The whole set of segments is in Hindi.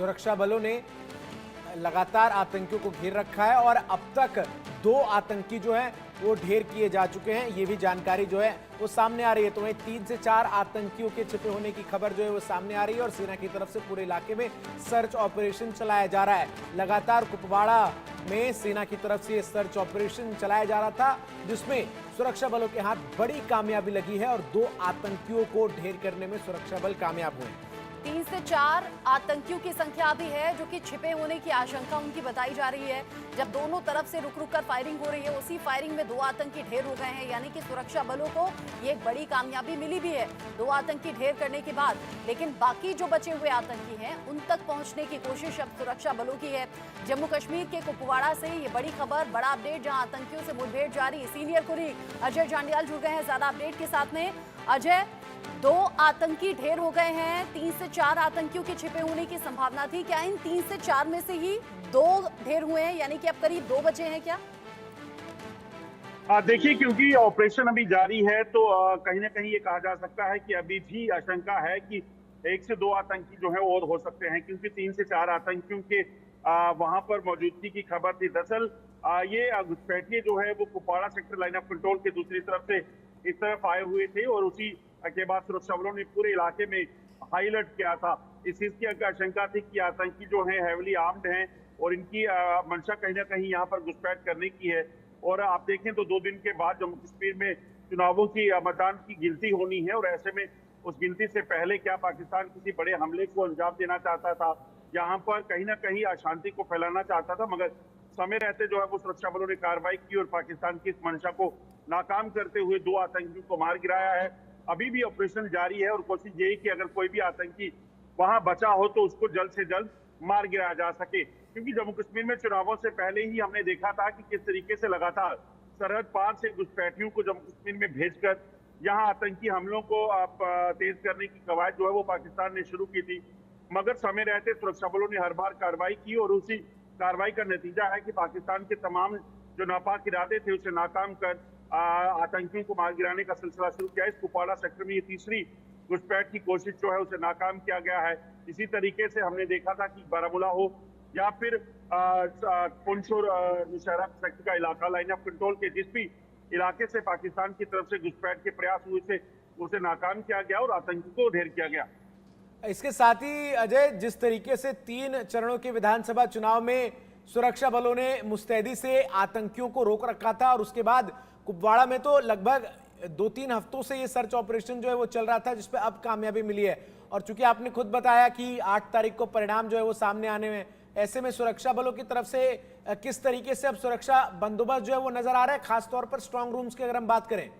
सुरक्षा बलों ने लगातार आतंकियों को घेर रखा है और अब तक 2 आतंकी जो हैं वो ढेर किए जा चुके हैं। ये भी जानकारी जो है वो सामने आ रही है। तो वहीं 3 से 4 आतंकियों के छिपे होने की खबर जो है वो सामने आ रही है और सेना की तरफ से पूरे इलाके में सर्च ऑपरेशन चलाया जा रहा है। लगातार कुपवाड़ा में सेना की तरफ से सर्च ऑपरेशन चलाया जा रहा था, जिसमें सुरक्षा बलों के हाथ बड़ी कामयाबी लगी है और 2 आतंकियों को ढेर करने में सुरक्षा बल कामयाब हुए। 3 से 4 आतंकियों की संख्या भी है जो कि छिपे होने की आशंका उनकी बताई जा रही है। जब दोनों तरफ से रुक रुक कर फायरिंग हो रही है, उसी फायरिंग में 2 आतंकी ढेर हो गए हैं, यानी कि सुरक्षा बलों को ये एक बड़ी कामयाबी मिली भी है 2 आतंकी ढेर करने के बाद। लेकिन बाकी जो बचे हुए आतंकी हैं उन तक पहुंचने की कोशिश अब सुरक्षा बलों की है। जम्मू कश्मीर के कुपवाड़ा से ये बड़ी खबर, बड़ा अपडेट, जहां आतंकियों से मुठभेड़ जारी। सीनियर कुलीग अजय जांडियाल जुड़ गए हैं ज्यादा अपडेट के साथ में। अजय, 2 आतंकी ढेर हो गए हैं, 3 से 4 आतंकियों के छिपे होने की संभावना थी। क्या इन 3 से 4 में से ही 2 ढेर हुए हैं, यानी कि अब करीब 2 बचे हैं क्या? देखिए, क्योंकि ऑपरेशन अभी जारी है तो कहीं ना कहीं ये कहा जा सकता है कि अभी भी आशंका है कि 1 से 2 आतंकी जो है और हो सकते हैं, क्योंकि 3 से 4 आतंकियों के वहां पर मौजूदगी की खबर थी। दरअसल ये घुसपैठिए जो है वो Kupwara sector line of control के दूसरी तरफ से इस तरफ आए हुए थे और उसी के बाद सुरक्षा बलों ने पूरे इलाके में हाई अलर्ट किया था। इस चीज की आशंका थी कि आतंकी जो हैं हेवली आर्म्ड हैं और इनकी मंशा कहीं ना कहीं यहाँ पर घुसपैठ करने की है। और आप देखें तो 2 दिन के बाद जम्मू कश्मीर में चुनावों की मतदान की गिनती होनी है और ऐसे में उस गिनती से पहले क्या पाकिस्तान किसी बड़े हमले को अंजाम देना चाहता था, यहाँ पर कहीं ना कहीं अशांति को फैलाना चाहता था, मगर समय रहते जो है वो सुरक्षा बलों ने कार्रवाई की और पाकिस्तान की इस मंशा को नाकाम करते हुए 2 आतंकियों को मार गिराया है। अभी भी ऑपरेशन जारी है और कोशिश यही कि अगर कोई भी आतंकी वहां बचा हो तो उसको जल्द से जल्द मार गिराया जा सके, क्योंकि जम्मू कश्मीर में चुनावों से पहले ही हमने देखा था कि किस तरीके से लगातार सरहद पार से घुसपैठियों को जम्मू कश्मीर में भेजकर यहाँ आतंकी हमलों को तेज करने की कवायद जो है वो पाकिस्तान ने शुरू की थी, मगर समय रहते सुरक्षा बलों ने हर बार कार्रवाई की और उसी कार्रवाई का नतीजा है कि पाकिस्तान के तमाम जो नापाक इरादे थे उसे नाकाम कर आतंकियों को मार गिराने का सिलसिला शुरू किया। इस कुपवाड़ा सेक्टर में ये तीसरी घुसपैठ की कोशिश जो है उसे नाकाम किया गया है। इसी तरीके से हमने देखा था कि बारामूला हो या फिर पुंछ और नौशहरा सेक्टर का इलाका लाइन ऑफ कंट्रोल के जिस भी इलाके से पाकिस्तान की तरफ से घुसपैठ के प्रयास हुए थे उसे नाकाम किया गया और आतंकियों को ढेर किया गया। इसके साथ ही अजय, जिस तरीके से 3 चरणों के विधानसभा चुनाव में सुरक्षा बलों ने मुस्तैदी से आतंकियों को रोक रखा था और उसके बाद कुपवाड़ा में तो लगभग 2-3 हफ्तों से ये सर्च ऑपरेशन जो है वो चल रहा था, जिसपे अब कामयाबी मिली है। और चूंकि आपने खुद बताया कि 8 तारीख को परिणाम जो है वो सामने आने में, ऐसे में सुरक्षा बलों की तरफ से किस तरीके से अब सुरक्षा बंदोबस्त जो है वो नजर आ रहा है, खासतौर पर स्ट्रांग रूम्स की अगर हम बात करें?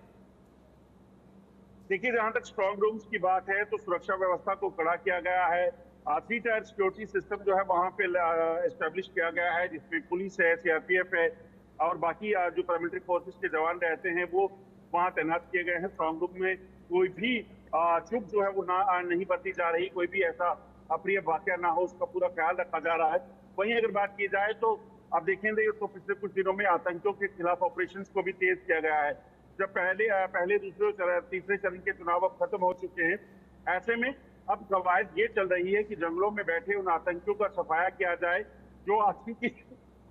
देखिए, जहां तक स्ट्रांग रूम्स की बात है तो सुरक्षा व्यवस्था को कड़ा किया गया है। 3 टायर सिक्योरिटी सिस्टम जो है वहां पे एस्टेब्लिश किया गया है, जिसमें पुलिस है, सीआरपीएफ है और बाकी जो पैरामिलिट्री फोर्सेस के जवान रहते हैं वो वहां तैनात किए गए हैं। स्ट्रांग रूम में कोई भी चुप जो है वो नहीं बरती जा रही, कोई भी ऐसा अप्रिय वाकया ना हो उसका पूरा ख्याल रखा जा रहा है। वहीं अगर बात की जाए तो आप देखेंगे तो पिछले कुछ दिनों में आतंकियों के खिलाफ ऑपरेशंस को भी तेज किया गया है। जब पहले दूसरे तीसरे चरण के चुनाव अब खत्म हो चुके हैं, ऐसे में अब कवायद ये चल रही है कि जंगलों में बैठे उन आतंकियों का सफाया किया जाए जो आतंकी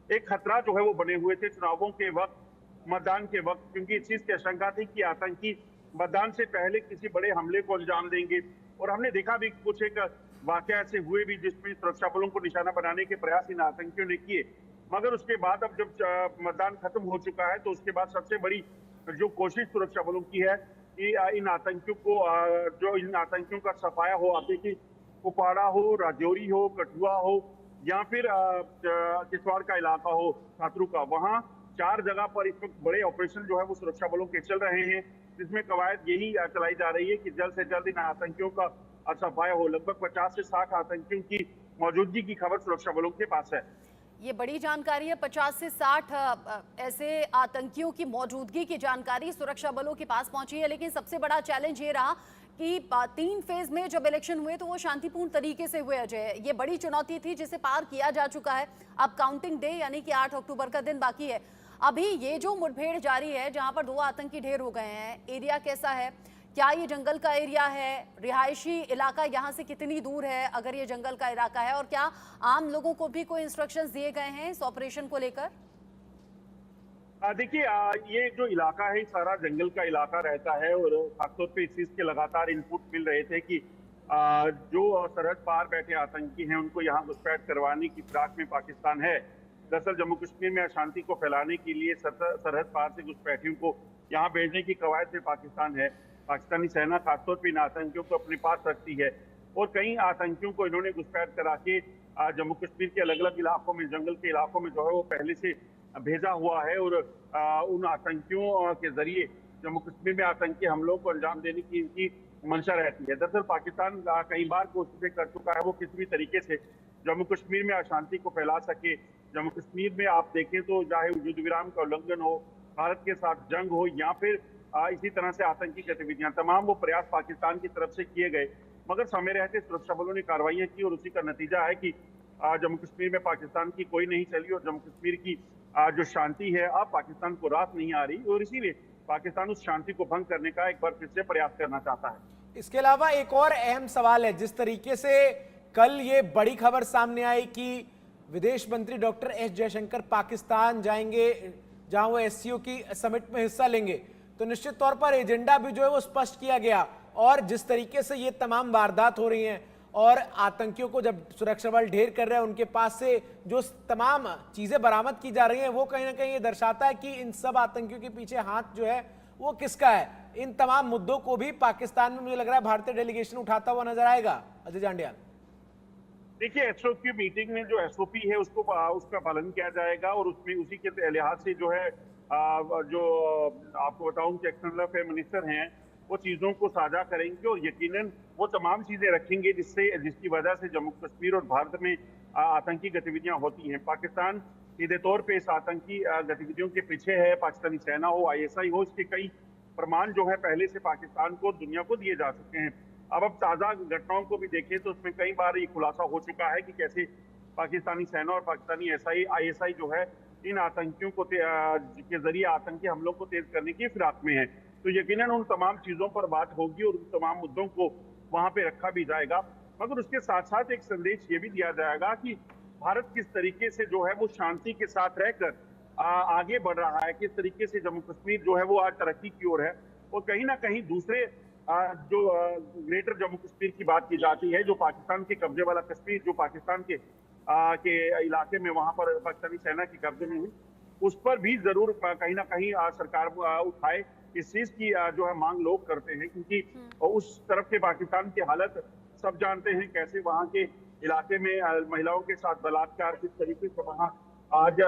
एक खतरा जो है वो बने हुए थे चुनावों के वक्त, मतदान के वक्त, क्योंकि इस चीज की आशंका थी कि आतंकी मतदान से पहले किसी बड़े हमले को अंजाम देंगे। और हमने देखा भी कुछ एक वाकया ऐसे हुए भी जिसमें सुरक्षा बलों को निशाना बनाने के प्रयास इन आतंकियों ने किए, मगर उसके बाद अब जब मतदान खत्म हो चुका है तो उसके बाद सबसे बड़ी जो कोशिश सुरक्षा बलों की है कि इन आतंकियों का सफाया हो। आप देखिए, कुपवाड़ा हो, राजौरी हो, कठुआ हो या फिर किश्तवाड़ का इलाका हो, छात्रों का, वहाँ 4 जगह पर इस वक्त बड़े ऑपरेशन जो है वो सुरक्षा बलों के चल रहे हैं, जिसमें कवायद यही चलाई जा रही है कि जल्द से जल्द इन आतंकियों का सफाया हो। लगभग 50 से 60 आतंकियों की मौजूदगी की खबर सुरक्षा बलों के पास है। ये बड़ी जानकारी है, 50 से 60 ऐसे आतंकियों की मौजूदगी की जानकारी सुरक्षा बलों के पास पहुंची है। लेकिन सबसे बड़ा चैलेंज ये रहा कि 3 फेज में जब इलेक्शन हुए तो वो शांतिपूर्ण तरीके से हुए। अजय, ये बड़ी चुनौती थी जिसे पार किया जा चुका है। अब काउंटिंग डे यानी कि 8 अक्टूबर का दिन बाकी है। अभी ये जो मुठभेड़ जारी है जहां पर 2 आतंकी ढेर हो गए हैं, एरिया कैसा है, क्या ये जंगल का एरिया है, रिहायशी इलाका यहाँ से कितनी दूर है अगर ये जंगल का इलाका है, और क्या आम लोगों को भी कोई इंस्ट्रक्शंस दिए गए हैं इस ऑपरेशन को लेकर? देखिए, ये जो इलाका है सारा जंगल का इलाका रहता है और खासतौर पे इस चीज के लगातार इनपुट मिल रहे थे कि जो सरहद पार बैठे आतंकी हैं उनको यहाँ घुसपैठ करवाने की फिराक में पाकिस्तान है। दरअसल जम्मू कश्मीर में अशांति को फैलाने के लिए सरहद पार से घुसपैठियों को यहाँ भेजने की कवायद में पाकिस्तान है। पाकिस्तानी सेना खासतौर पर इन आतंकियों को अपने पास रखती है और कई आतंकियों को इन्होंने घुसपैठ करा के जम्मू कश्मीर के अलग अलग इलाकों में, जंगल के इलाकों में जो है वो पहले से भेजा हुआ है और उन आतंकियों के जरिए जम्मू कश्मीर में आतंकी हमलों को अंजाम देने की इनकी मंशा रहती है। दरअसल पाकिस्तान कई बार कोशिशें कर चुका है वो किसी भी तरीके से जम्मू कश्मीर में अशांति को फैला सके। जम्मू कश्मीर में आप देखें तो चाहे युद्ध विराम का उल्लंघन हो, भारत के साथ जंग हो या फिर इसी तरह से आतंकी गतिविधियां, तमाम वो प्रयास पाकिस्तान की तरफ से किए गए, मगर समय रहते सुरक्षा बलों ने कार्रवाइयां की और उसी का नतीजा है कि जम्मू कश्मीर में पाकिस्तान की कोई नहीं चली और जम्मू कश्मीर की जो शांति है अब पाकिस्तान को रास नहीं आ रही और इसीलिए पाकिस्तान उस शांति को भंग करने का एक बार फिर से प्रयास करना चाहता है। इसके अलावा एक और अहम सवाल है, जिस तरीके से कल ये बड़ी खबर सामने आई कि विदेश मंत्री डॉक्टर एस जयशंकर पाकिस्तान जाएंगे जहां वो एससीओ की समिट में हिस्सा लेंगे, तो निश्चित तौर पर एजेंडा भी जो है वो स्पष्ट किया गया। और जिस तरीके से ये तमाम वारदात हो रही हैं और आतंकियों को जब सुरक्षा बल ढेर कर रहे हैं, उनके पास से जो तमाम चीजें बरामद की जा रही हैं, वो कहीं ना कहीं ये दर्शाता है कि इन सब आतंकियों के पीछे हाथ जो है वो किसका है। इन तमाम मुद्दों को भी पाकिस्तान में मुझे लग रहा है भारतीय डेलीगेशन उठाता हुआ नजर आएगा। अजय जांडियाल, देखिए, एसओ की मीटिंग में जो एसओपी है उसका पालन किया जाएगा और उसमें उसी के लिहाज से जो है जो आपको बताऊं कि एक्सटर्नल अफेयर मिनिस्टर हैं वो चीजों को साझा करेंगे और यकीनन वो तमाम चीजें रखेंगे जिसकी वजह से जम्मू कश्मीर और भारत में आतंकी गतिविधियां होती हैं। पाकिस्तान सीधे तौर पे इस आतंकी गतिविधियों के पीछे है, पाकिस्तानी सेना हो, आईएसआई हो, इसके कई प्रमाण जो है पहले से पाकिस्तान को, दुनिया को दिए जा चुके हैं। अब ताजा घटनाओं को भी देखें तो उसमें कई बार ये खुलासा हो चुका है कि कैसे पाकिस्तानी सेना और पाकिस्तानी आईएसआई जो है इन आतंकियों को के जरिए आतंकी हमलों को तेज करने की फिराक में है। तो यकीनन उन तमाम चीजों पर बात होगी और उन तमाम मुद्दों को वहां पे रखा भी जाएगा, मगर उसके साथ साथ एक संदेश ये भी दिया जाएगा कि भारत किस तरीके से जो है वो शांति के साथ रहकर आगे बढ़ रहा है, किस तरीके से जम्मू कश्मीर जो है वो आज तरक्की की ओर है। और कहीं ना कहीं दूसरे जो ग्रेटर जम्मू कश्मीर की बात की जाती है, जो पाकिस्तान के कब्जे वाला कश्मीर, जो पाकिस्तान के इलाके में वहां पर पाकिस्तानी सेना के कब्जे में है, उस पर भी जरूर कहीं ना कहीं सरकार उठाए। इस चीज की जो है मांग लोग करते हैं क्योंकि उस तरफ के पाकिस्तान की हालत सब जानते हैं, कैसे वहां के इलाके में महिलाओं के साथ बलात्कार, किस तरीके से वहां आज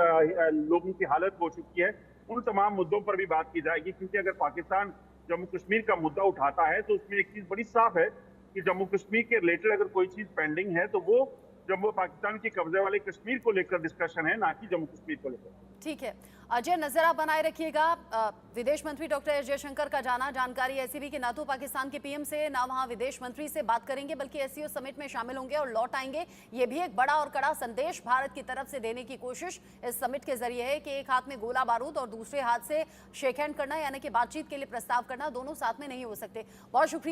लोगों की हालत हो चुकी है। उन तमाम मुद्दों पर भी बात की जाएगी क्योंकि अगर पाकिस्तान जम्मू कश्मीर का मुद्दा उठाता है तो उसमें एक चीज बड़ी साफ है कि जम्मू कश्मीर के रिलेटेड अगर कोई चीज पेंडिंग है तो वो जम्मू पाकिस्तान के कब्जे वाले कश्मीर को लेकर डिस्कशन है, ना कि जम्मू कश्मीर को लेकर। ठीक है अजय, नजर आप बनाए रखिएगा। विदेश मंत्री डॉक्टर एस जयशंकर का जाना, जानकारी ऐसी भी कि ना तो पाकिस्तान के पीएम से ना वहां विदेश मंत्री से बात करेंगे बल्कि एससीओ समिट में शामिल होंगे और लौट आएंगे। ये भी एक बड़ा और कड़ा संदेश भारत की तरफ से देने की कोशिश इस समिट के जरिए है कि एक हाथ में गोला बारूद और दूसरे हाथ से शेक हैंड करना, यानी कि बातचीत के लिए प्रस्ताव करना, दोनों साथ में नहीं हो सकते। बहुत शुक्रिया।